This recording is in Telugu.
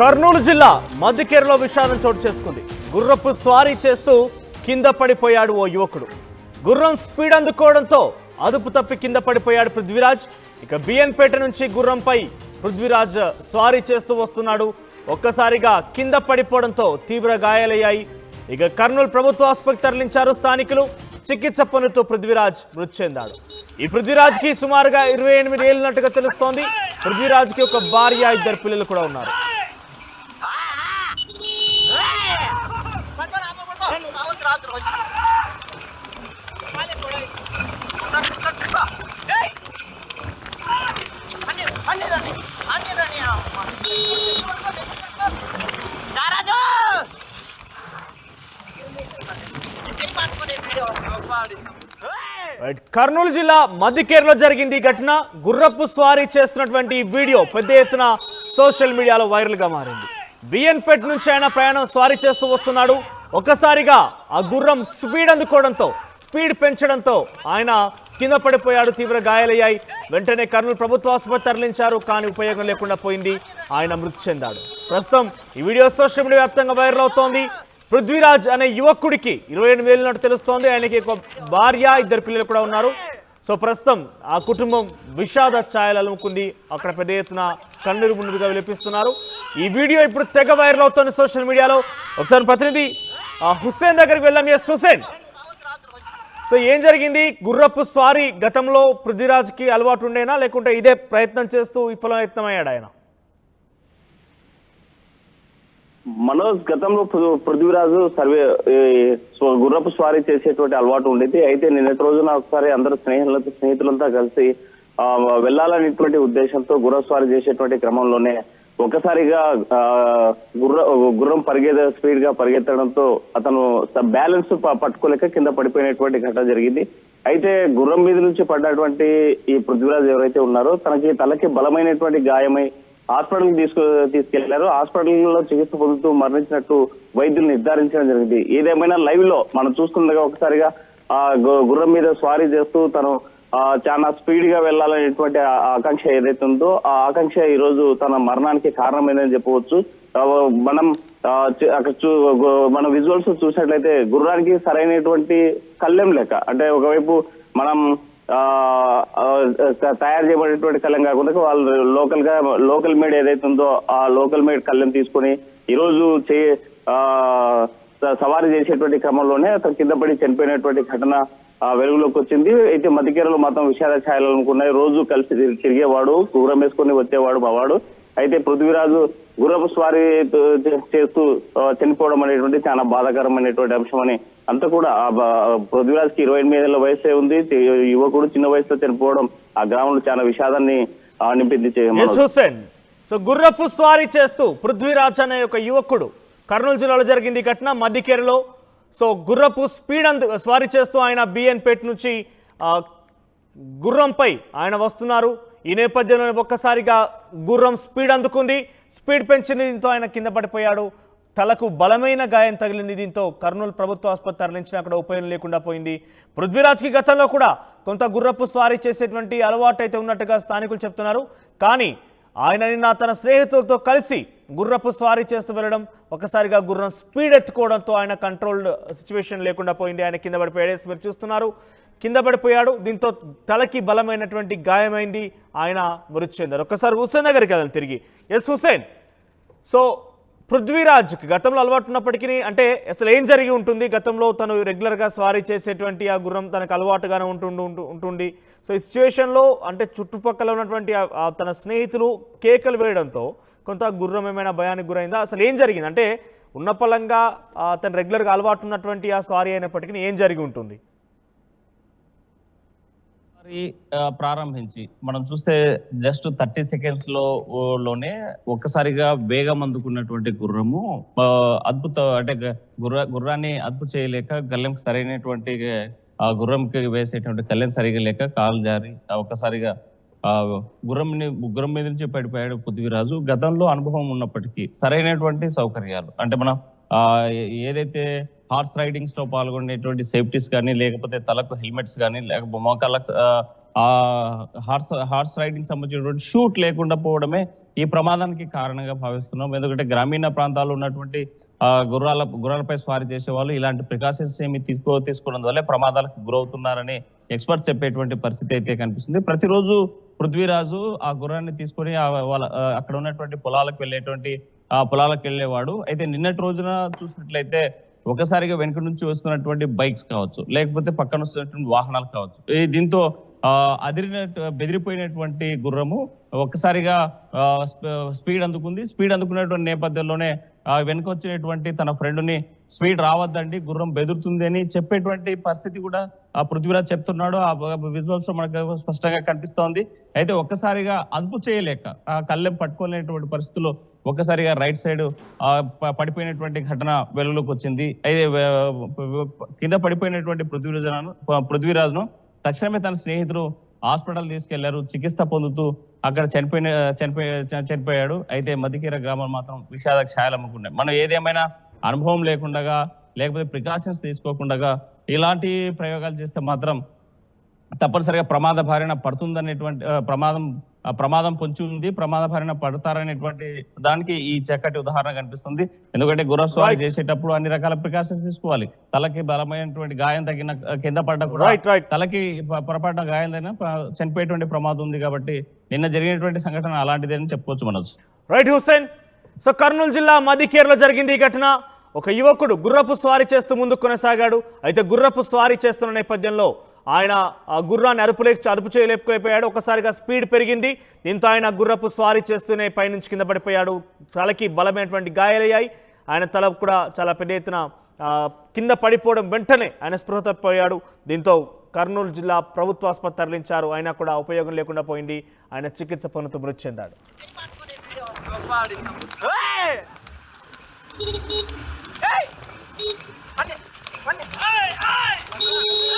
కర్నూలు జిల్లా మధ్యకేరలో విషాదం చోటు చేసుకుంది. గుర్రపు స్వారీ చేస్తూ కింద పడిపోయాడు ఓ యువకుడు. గుర్రం స్పీడ్ అందుకోవడంతో అదుపు తప్పి కింద పడిపోయాడు పృథ్వీరాజ్. ఇక బిఎన్పేట నుంచి గుర్రంపై పృథ్వీరాజ్ స్వారీ చేస్తూ వస్తున్నాడు. ఒక్కసారిగా కింద పడిపోవడంతో తీవ్ర గాయాలయ్యాయి. ఇక కర్నూలు ప్రభుత్వ ఆసుపత్రికి తరలించారు స్థానికులు. చికిత్స పొందుతూ పృథ్వీరాజ్ మృతి చెందాడు. ఈ పృథ్వీరాజ్ కి సుమారుగా 28 ఏళ్ళున్నట్టుగా తెలుస్తోంది. పృథ్వీరాజ్ కి ఒక భార్య, 2 పిల్లలు కూడా ఉన్నారు. కర్నూలు జిల్లా మధ్యకేరలో జరిగింది ఈ ఘటన. గుర్రపు స్వారీ చేస్తున్నటువంటి వీడియో పెద్ద ఎత్తున సోషల్ మీడియాలో వైరల్ గా మారింది. బిఎన్పేట నుంచి ఆయన ప్రయాణం స్వారీ చేస్తూ వస్తున్నాడు. ఒక్కసారిగా ఆ గుర్రం స్పీడ్ అందుకోవడంతో, స్పీడ్ పెంచడంతో ఆయన కింద పడిపోయాడు. తీవ్ర గాయాలయ్యాయి. వెంటనే కర్నూలు ప్రభుత్వ ఆసుపత్రి తరలించారు. కానీ ఉపయోగం లేకుండా పోయింది. ఆయన మృతి చెందాడు. ప్రస్తుతం ఈ వీడియో సోషల్ మీడియా వ్యాప్తంగా వైరల్ అవుతోంది. పృథ్వీరాజ్ అనే యువకుడికి 28 ఏళ్ళున్నట్టు తెలుస్తోంది. ఆయనకి ఒక భార్య, 2 పిల్లలు కూడా ఉన్నారు. సో ప్రస్తుతం ఆ కుటుంబం విషాద ఛాయలు అలుముకుంది. అక్కడ పెద్ద ఎత్తున కన్నీరు మున్నీరుగా విలపిస్తున్నారు. ఈ వీడియో ఇప్పుడు తెగ వైరల్ అవుతోంది సోషల్ మీడియాలో. ఒకసారి ప్రతినిధి హుస్సేన్ దగ్గరికి వెళ్ళాం. ఎస్ హుస్సేన్, సో ఏం జరిగింది? గుర్రపు స్వారీ గతంలో పృథ్వీరాజ్కి అలవాటు ఉండేనా, లేకుంటే ఇదే ప్రయత్నం చేస్తూ విఫలయత్నమయ్యాడు ఆయన? మనోజ్, గతంలో పృథ్వీరాజు గుర్రపు స్వారీ చేసేటువంటి అలవాటు ఉండేది. అయితే నిన్నటి రోజున ఒకసారి అందరూ స్నేహితులంతా కలిసి వెళ్లాలనేటువంటి ఉద్దేశంతో గుర్రపు స్వారీ చేసేటువంటి క్రమంలోనే ఒక్కసారిగా గుర్రం స్పీడ్ గా పరిగెత్తడంతో అతను బ్యాలెన్స్ పట్టుకోలేక కింద పడిపోయినటువంటి ఘటన జరిగింది. అయితే గుర్రం మీద నుంచి పడ్డటువంటి ఈ పృథ్వీరాజ్ ఎవరైతే ఉన్నారో తనకి తలకి బలమైనటువంటి గాయమై హాస్పిటల్ తీసుకెళ్లారు. హాస్పిటల్లో చికిత్స పొందుతూ మరణించినట్టు వైద్యులు నిర్ధారించడం జరిగింది. ఏదేమైనా లైవ్ లో మనం చూస్తుండగా ఒకసారిగా గుర్రం మీద స్వారీ చేస్తూ తను చాలా స్పీడ్ గా వెళ్లాలనేటువంటి ఆకాంక్ష ఏదైతే ఉందో ఆ ఆకాంక్ష ఈ రోజు తన మరణానికి కారణమైందని చెప్పవచ్చు. మనం విజువల్స్ చూసినట్లయితే గుర్రానికి సరైనటువంటి కళ్ళెం లేక, అంటే ఒకవైపు మనం తయారు చేయబడినటువంటి కళ్ళెం కాకుండా వాళ్ళు లోకల్ మేడ్ ఏదైతే ఉందో ఆ లోకల్ మేడ్ కళ్ళెం తీసుకొని ఈరోజు సవారీ చేసేటువంటి క్రమంలోనే అతను కింద పడి చనిపోయినటువంటి ఘటన వెలుగులోకి వచ్చింది. అయితే మధ్యకేరలో మాత్రం విషాద ఛాయలు అనుకున్నాయి. రోజు కలిసి తిరిగేవాడు, గుర్రం వేసుకొని వచ్చేవాడు మావాడు. అయితే పృథ్వీరాజు గుర్రపు స్వారీ చేస్తూ చనిపోవడం అనేటువంటి చాలా బాధాకరమైనటువంటి అంశం అని అంతా కూడా పృథ్వీరాజ్ కి 28 ఏళ్ల వయసే ఉంది. యువకుడు చిన్న వయసులో చనిపోవడం ఆ గ్రామంలో చాలా విషాదాన్ని నింపింది. హుస్సేన్, సో గుర్రపు స్వారీ చేస్తూ పృథ్వీరాజ్ అనే ఒక యువకుడు కర్నూలు జిల్లాలో జరిగింది ఈ ఘటన మధ్యకేరలో. సో గుర్రపు స్వారీ చేస్తూ ఆయన బిఎన్పేట నుంచి గుర్రంపై ఆయన వస్తున్నారు. ఈ నేపథ్యంలో ఒక్కసారిగా గుర్రం స్పీడ్ అందుకుంది. స్పీడ్ పెంచింది. దీంతో ఆయన కింద పడిపోయాడు. తలకు బలమైన గాయం తగిలింది. దీంతో కర్నూలు ప్రభుత్వ ఆసుపత్రి తరలించిన అక్కడ ఉపయోగం లేకుండా పోయింది. పృథ్వీరాజ్కి గతంలో కూడా కొంత గుర్రపు స్వారీ చేసేటువంటి అలవాటు అయితే ఉన్నట్టుగా స్థానికులు చెప్తున్నారు. కానీ ఆయన నిన్న తన స్నేహితులతో కలిసి గుర్రపు స్వారీ చేస్తూ వెళ్ళడం, ఒకసారిగా గుర్రం స్పీడ్ ఎత్తుకోవడంతో ఆయన కంట్రోల్డ్ సిచ్యువేషన్ లేకుండా పోయింది. ఆయన కింద పడిపోయాడు. మీరు చూస్తున్నారు, కింద పడిపోయాడు. దీంతో తలకి బలమైనటువంటి గాయమైంది. ఆయన మృతి చెందారు. ఒక్కసారి హుస్సేన్ దగ్గరికి వెళ్దాం తిరిగి. ఎస్ హుస్సేన్, సో పృథ్వీరాజ్కి గతంలో అలవాటు ఉన్నప్పటికీ, అంటే అసలు ఏం జరిగి ఉంటుంది? గతంలో తను రెగ్యులర్గా స్వారీ చేసేటువంటి ఆ గుర్రం తనకు అలవాటుగానే ఉంటుంది. సో ఈ సిచ్యువేషన్లో అంటే చుట్టుపక్కల ఉన్నటువంటి తన స్నేహితులు కేకలు వేయడంతో కొంత గుర్రం ఏమైనా భయానికి గురైందా? అసలు ఏం జరిగింది? అంటే ఉన్నపలంగా తను రెగ్యులర్గా అలవాటు ఉన్నటువంటి ఆ స్వారీ అయినప్పటికీ ఏం జరిగి ఉంటుంది? ప్రారంభించి మనం చూస్తే జస్ట్ 30 సెకండ్స్ లోనే ఒక్కసారిగా వేగం అందుకున్నటువంటి గుర్రము అద్భుత, అంటే గుర్రాన్ని అదుపు చేయలేక గల్లెం సరైనటువంటి గుర్రంకి వేసేటువంటి కళ్ళెం సరిగా లేక కాలు జారి ఒక్కసారిగా గుర్రం మీద నుంచి పడిపోయాడు పృథ్వీరాజు. గతంలో అనుభవం ఉన్నప్పటికీ సరైనటువంటి సౌకర్యాలు, అంటే మనం ఏదైతే హార్స్ రైడింగ్స్ లో పాల్గొనేటువంటి సేఫ్టీస్ కానీ, లేకపోతే తలకు హెల్మెట్స్ కానీ, లేకపోతే మోకాళ్ళ హార్స్ రైడింగ్ సంబంధించినటువంటి షూట్ లేకుండా పోవడమే ఈ ప్రమాదానికి కారణంగా భావిస్తున్నాం. ఎందుకంటే గ్రామీణ ప్రాంతాల్లో ఉన్నటువంటి గుర్రాలపై స్వారీ చేసే వాళ్ళు ఇలాంటి ప్రికాషన్స్ ఏమి తీసుకోవడం వల్లే ప్రమాదాలకు గురవుతున్నారని ఎక్స్పర్ట్స్ చెప్పేటువంటి పరిస్థితి అయితే కనిపిస్తుంది. ప్రతిరోజు పృథ్వీరాజు ఆ గుర్రాన్ని తీసుకొని అక్కడ ఉన్నటువంటి పొలాలకు వెళ్ళేవాడు. అయితే నిన్నటి రోజున చూసినట్లయితే ఒకసారిగా వెనుక నుంచి వస్తున్నటువంటి బైక్స్ కావచ్చు, లేకపోతే పక్కన వస్తున్నటువంటి వాహనాలు కావచ్చు, దీంతో బెదిరిపోయినటువంటి గుర్రము ఒక్కసారిగా స్పీడ్ అందుకున్నటువంటి నేపథ్యంలోనే వెనుక వచ్చినటువంటి తన ఫ్రెండ్ని స్పీడ్ రావద్దండి, గుర్రం బెదురుతుంది అని చెప్పేటువంటి పరిస్థితి కూడా పృథ్వీరాజ్ చెప్తున్నాడు. ఆ విజువల్స్ మనకు స్పష్టంగా కనిపిస్తోంది. అయితే ఒక్కసారిగా అదుపు చేయలేక కళ్ళెం పట్టుకోలేనటువంటి పరిస్థితుల్లో ఒక్కసారిగా రైట్ సైడ్ పడిపోయినటువంటి ఘటన వెలుగులోకి వచ్చింది. అయితే కింద పడిపోయినటువంటి పృథ్వీరాజ్ను తక్షణమే తన స్నేహితులు హాస్పిటల్ తీసుకెళ్లారు. చికిత్స పొందుతూ అక్కడ చనిపోయాడు. అయితే మదికీర గ్రామం మాత్రం విషాద ఛాయలు అమ్ముకున్నాయి. మనం ఏదేమైనా అనుభవం లేకుండా లేకపోతే ప్రికాషన్స్ తీసుకోకుండా ఇలాంటి ప్రయోగాలు చేస్తే మాత్రం తప్పనిసరిగా ప్రమాద బారిన పడుతుందనేటువంటి ప్రమాదం పొంచి ఉంది. ప్రమాద బారిన పడతారనేటువంటి దానికి ఈ చక్కటి ఉదాహరణ కనిపిస్తుంది. ఎందుకంటే గుర్ర స్వారీ చేసేటప్పుడు అన్ని రకాల ప్రికాషన్స్ తీసుకోవాలి. తలకి బలమైనటువంటి గాయం తగిన కింద పడ్డ కూడా తలకి పొరపాటున గాయం తగిన చనిపోయేటువంటి ప్రమాదం ఉంది. కాబట్టి నిన్న జరిగినటువంటి సంఘటన అలాంటిదేని చెప్పుకోవచ్చు మనోజ్. రైట్ హుస్సేన్. సో కర్నూలు జిల్లా మదికేర్లో జరిగింది ఈ ఘటన. ఒక యువకుడు గుర్రపు స్వారీ చేస్తూ ముందుకు కొనసాగాడు. అయితే గుర్రపు స్వారీ చేస్తున్న నేపథ్యంలో ఆయన ఆ గుర్రాన్ని అదుపు చేయలేకపోయాడు. ఒకసారిగా స్పీడ్ పెరిగింది. దీంతో ఆయన గుర్రపు స్వారీ చేస్తూనే పైనుంచి కింద పడిపోయాడు. తలకి బలమైనటువంటి గాయాలయ్యాయి. ఆయన తల కూడా చాలా పెద్ద ఎత్తున కింద పడిపోవడం వెంటనే ఆయన స్పృహ తప్పిపోయాడు. దీంతో కర్నూలు జిల్లా ప్రభుత్వ ఆసుపత్రి తరలించారు. అయినా కూడా ఉపయోగం లేకుండా పోయింది. ఆయన చికిత్స పొందుతూ మృతి చెందాడు. Hey!